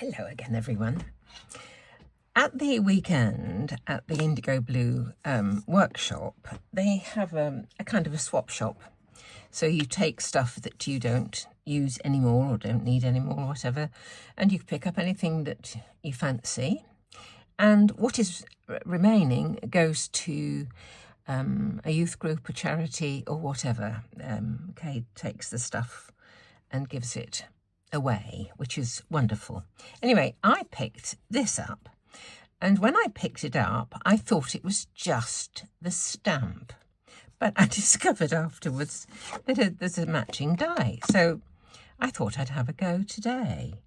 Hello again, everyone. At the weekend at the Indigo Blue workshop, they have a kind of a swap shop. So you take stuff that you don't use anymore or don't need anymore or whatever, and you pick up anything that you fancy. And what is remaining goes to a youth group, a charity or whatever. Kate takes the stuff and gives it away, which is wonderful. Anyway, I picked this up, and when I picked it up, I thought it was just the stamp, but I discovered afterwards that there's a matching die, so I thought I'd have a go today.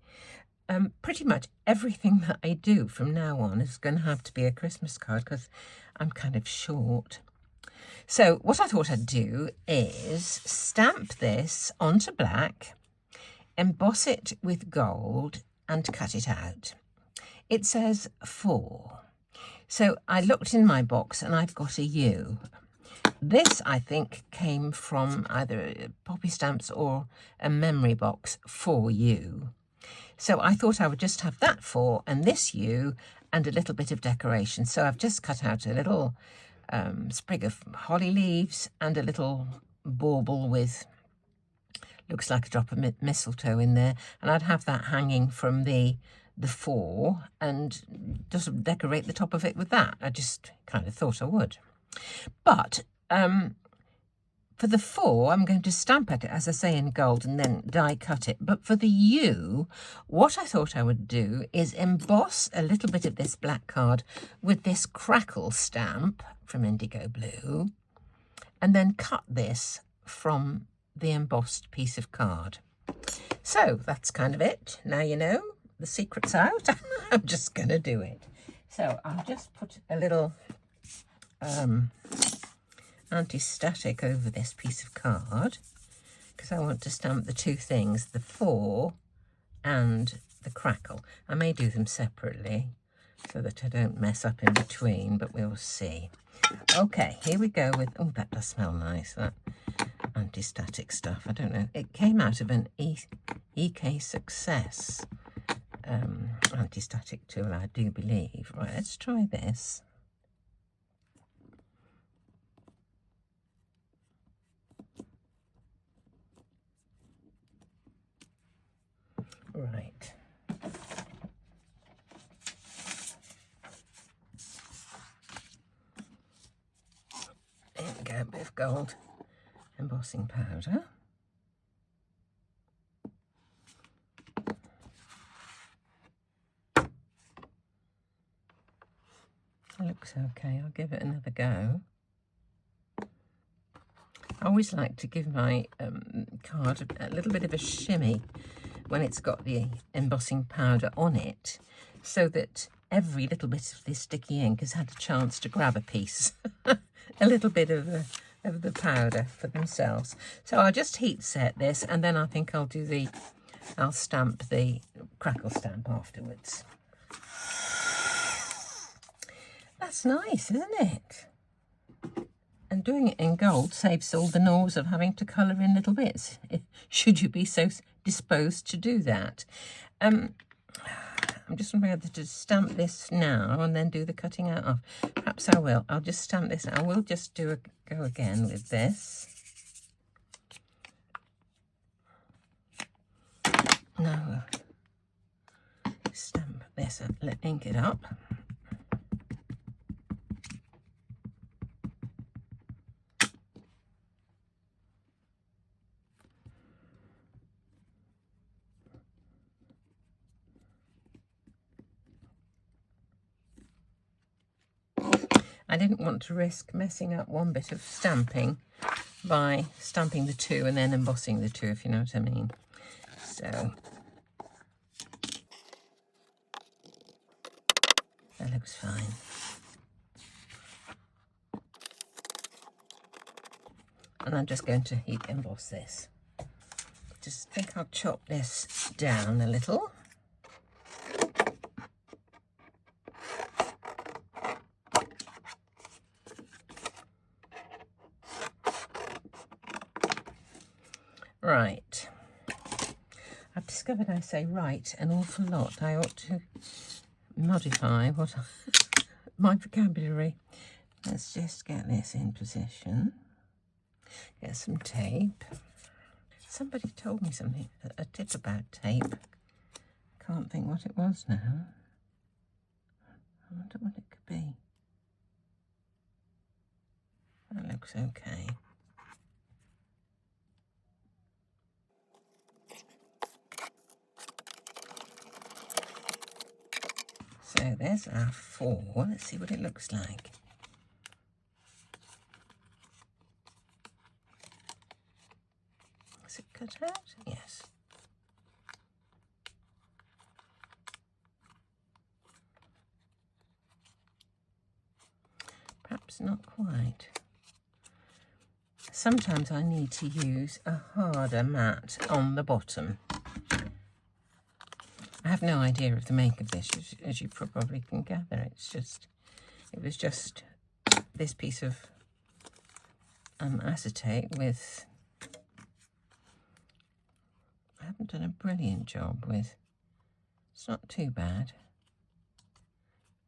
Pretty much everything that I do from now on is going to have to be a Christmas card because I'm kind of short. So what I thought I'd do is stamp this onto black, emboss it with gold and cut it out. It says 4. So I looked in my box and I've got a U. This, I think, came from either Poppy Stamps or a memory box for you. So I thought I would just have that 4 and this U and a little bit of decoration. So I've just cut out a little sprig of holly leaves and a little bauble with, looks like a drop of mistletoe in there. And I'd have that hanging from the 4 and just decorate the top of it with that. I just kind of thought I would. But for the 4, I'm going to stamp it, as I say, in gold and then die cut it. But for the U, what I thought I would do is emboss a little bit of this black card with this crackle stamp from Indigo Blue and then cut this from the embossed piece of card. So that's kind of it. Now you know, the secret's out. I'm just going to do it. So I'll just put a little anti-static over this piece of card because I want to stamp the 2 things, the 4 and the crackle. I may do them separately so that I don't mess up in between, but we'll see. Okay, here we go with, oh, that does smell nice, that anti-static stuff. I don't know, it came out of an EK Success anti-static tool, I do believe. Right, let's try this. Right. There we go, a bit of gold embossing powder. It looks okay, I'll give it another go. I always like to give my card a little bit of a shimmy when it's got the embossing powder on it, so that every little bit of this sticky ink has had a chance to grab a piece, a little bit of the powder for themselves. So I'll just heat set this, and then I think I'll stamp the crackle stamp afterwards. That's nice, isn't it? And doing it in gold saves all the gnaws of having to colour in little bits, should you be so disposed to do that. I'm just going to be able to stamp this now and then do the cutting out of. Perhaps I will. I'll just stamp this. I will just go again with this. Now, stamp this and ink it up. I didn't want to risk messing up one bit of stamping by stamping the 2 and then embossing the 2, if you know what I mean. So that looks fine. And I'm just going to heat emboss this. Just think I'll chop this down a little. Right, I've discovered I say right an awful lot. I ought to modify what my vocabulary. Let's just get this in position. Get some tape. Somebody told me something, a tip about tape. Can't think what it was now. I wonder what it could be. That looks okay. So there's our 4. Let's see what it looks like. Is it cut out? Yes. Perhaps not quite. Sometimes I need to use a harder mat on the bottom. I have no idea of the make of this, as you probably can gather. It was just this piece of acetate with, I haven't done a brilliant job with, it's not too bad,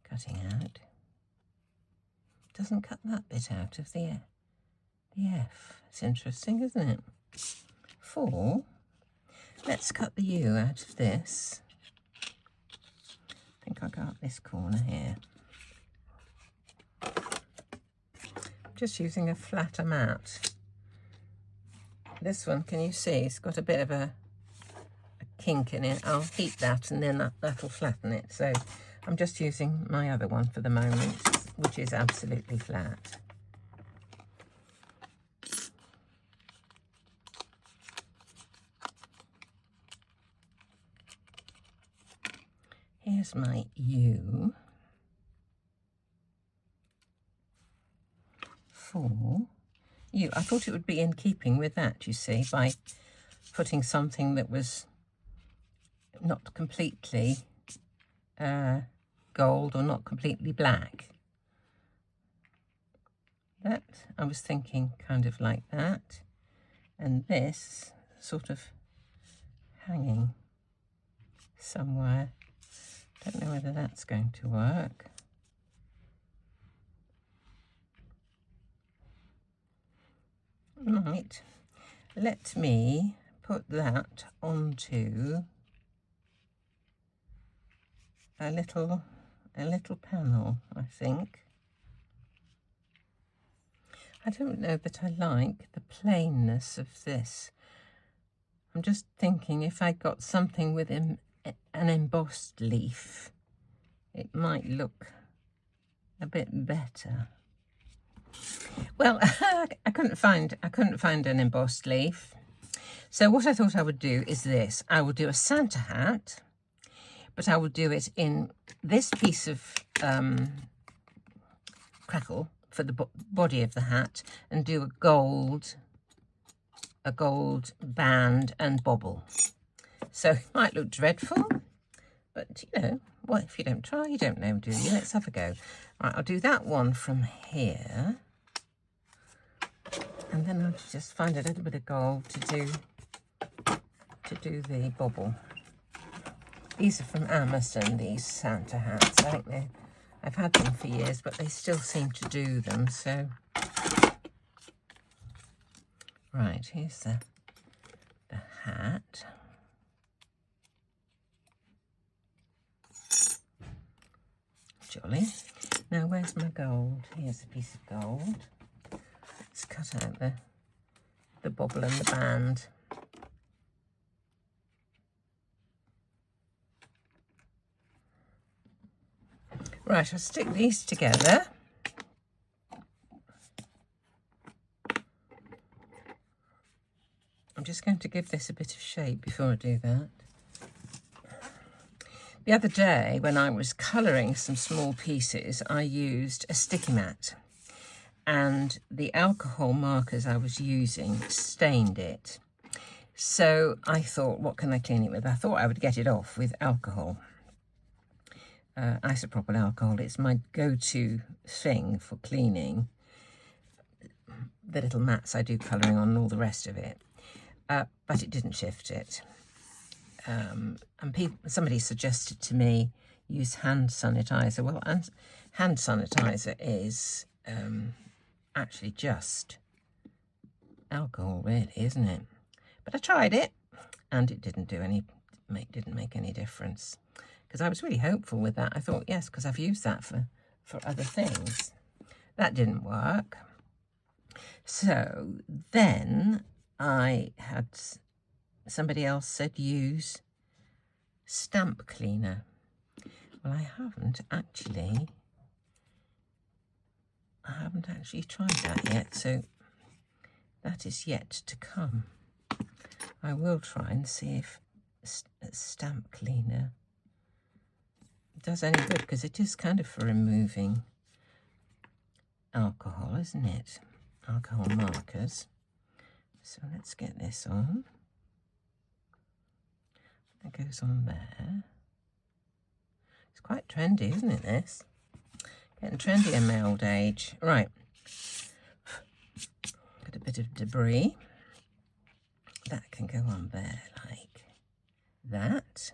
cutting out. Doesn't cut that bit out of the F. It's interesting, isn't it? 4. Let's cut the U out of this. I think I got this corner here. Just using a flatter mat. This one, can you see? It's got a bit of a kink in it. I'll heat that and then that'll flatten it. So I'm just using my other one for the moment, which is absolutely flat. Here's my U. 4. U. I thought it would be in keeping with that, you see, by putting something that was not completely gold or not completely black. That, I was thinking kind of like that. And this sort of hanging somewhere. Don't know whether that's going to work. Right, let me put that onto a little panel, I think. I don't know that I like the plainness of this. I'm just thinking if I got something with an embossed leaf, it might look a bit better. Well, I couldn't find an embossed leaf. So what I thought I would do is this. I will do a Santa hat, but I will do it in this piece of crackle for the body of the hat, and do a gold band and bobble. So it might look dreadful, but you know, well, if you don't try, you don't know, do you? Let's have a go. Right, I'll do that one from here. And then I'll just find a little bit of gold to do the bobble. These are from Amazon, these Santa hats. I think I've had them for years, but they still seem to do them, so. Right, here's the hat. Jolly. Now, where's my gold? Here's a piece of gold. Let's cut out the bobble and the band. Right, I'll stick these together. I'm just going to give this a bit of shape before I do that. The other day, when I was colouring some small pieces, I used a sticky mat, and the alcohol markers I was using stained it. So I thought, what can I clean it with? I thought I would get it off with alcohol. Isopropyl alcohol. It's my go-to thing for cleaning the little mats I do colouring on and all the rest of it. But it didn't shift it. and somebody suggested to me use hand sanitizer. Well, and hand sanitizer is actually just alcohol, really, isn't it? But I tried it, and it didn't make any difference, because I was really hopeful with that. I thought, yes, because I've used that for other things. That didn't work. So then I had somebody else said use stamp cleaner. Well, I haven't actually tried that yet, so that is yet to come. I will try and see if stamp cleaner does any good, because it is kind of for removing alcohol, isn't it? Alcohol markers. So let's get this on. That goes on there. It's quite trendy, isn't it, this? Getting trendy in my old age. Right. Got a bit of debris. That can go on there like that.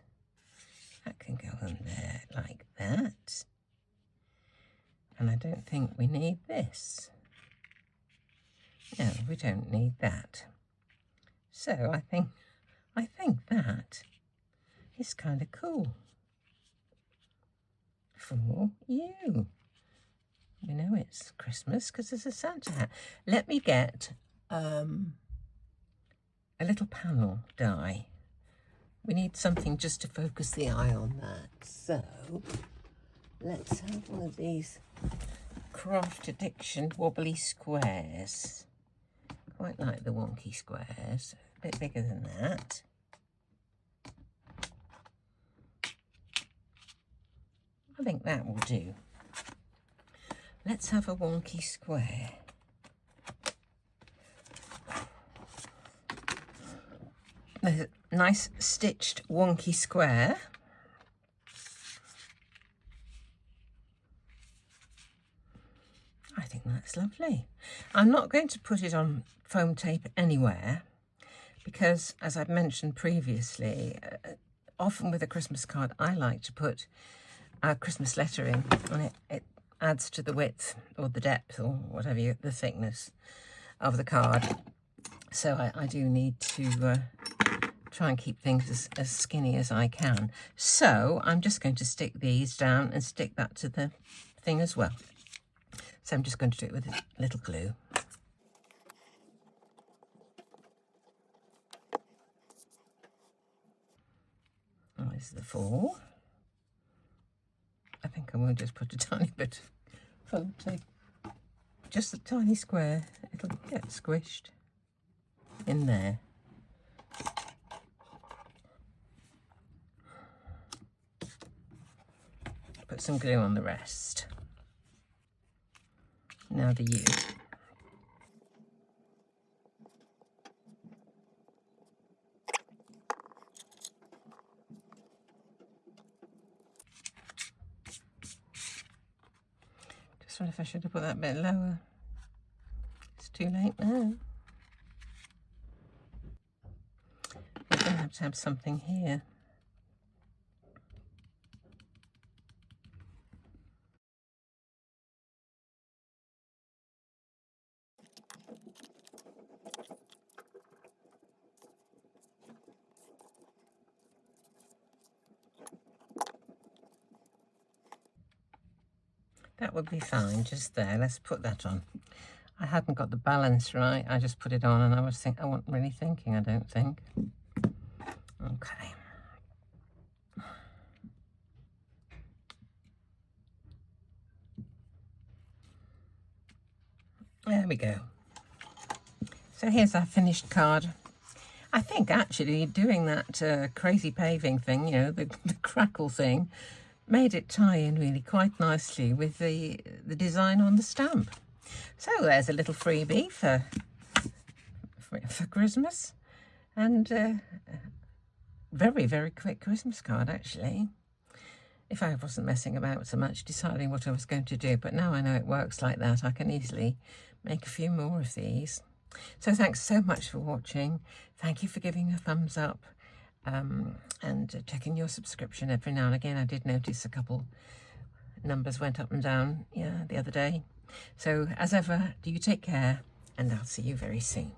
That can go on there like that. And I don't think we need this. No, we don't need that. So I think that is kind of cool for you. We know it's Christmas because there's a Santa hat. Let me get a little panel die. We need something just to focus the eye on that. So let's have one of these CraftAddiction wobbly squares. Quite like the wonky squares, a bit bigger than that. I think that will do. Let's have a wonky square. There's a nice stitched wonky square. I think that's lovely. I'm not going to put it on foam tape anywhere because, as I've mentioned previously, often with a Christmas card I like to put Christmas lettering on it. It adds to the width or the depth or whatever the thickness of the card. So I do need to try and keep things as skinny as I can. So I'm just going to stick these down and stick that to the thing as well. So I'm just going to do it with a little glue. Oh, this is the 4. I think I will just put a tiny bit of foam tape. Just a tiny square. It'll get squished in there. Put some glue on the rest. Now the U. Just wonder if I should have put that bit lower. It's too late now. We're going to have something here. That would be fine, just there. Let's put that on. I hadn't got the balance right. I just put it on and I wasn't really thinking, I don't think. Okay. There we go. So here's our finished card. I think actually doing that crazy paving thing, you know, the crackle thing, made it tie in really quite nicely with the design on the stamp. So there's a little freebie for Christmas, and very, very quick Christmas card actually. If I wasn't messing about so much deciding what I was going to do, but now I know it works like that, I can easily make a few more of these. So thanks so much for watching. Thank you for giving a thumbs up. and checking your subscription every now and again. I did notice a couple numbers went up and down, yeah, the other day. So as ever, do you take care, and I'll see you very soon.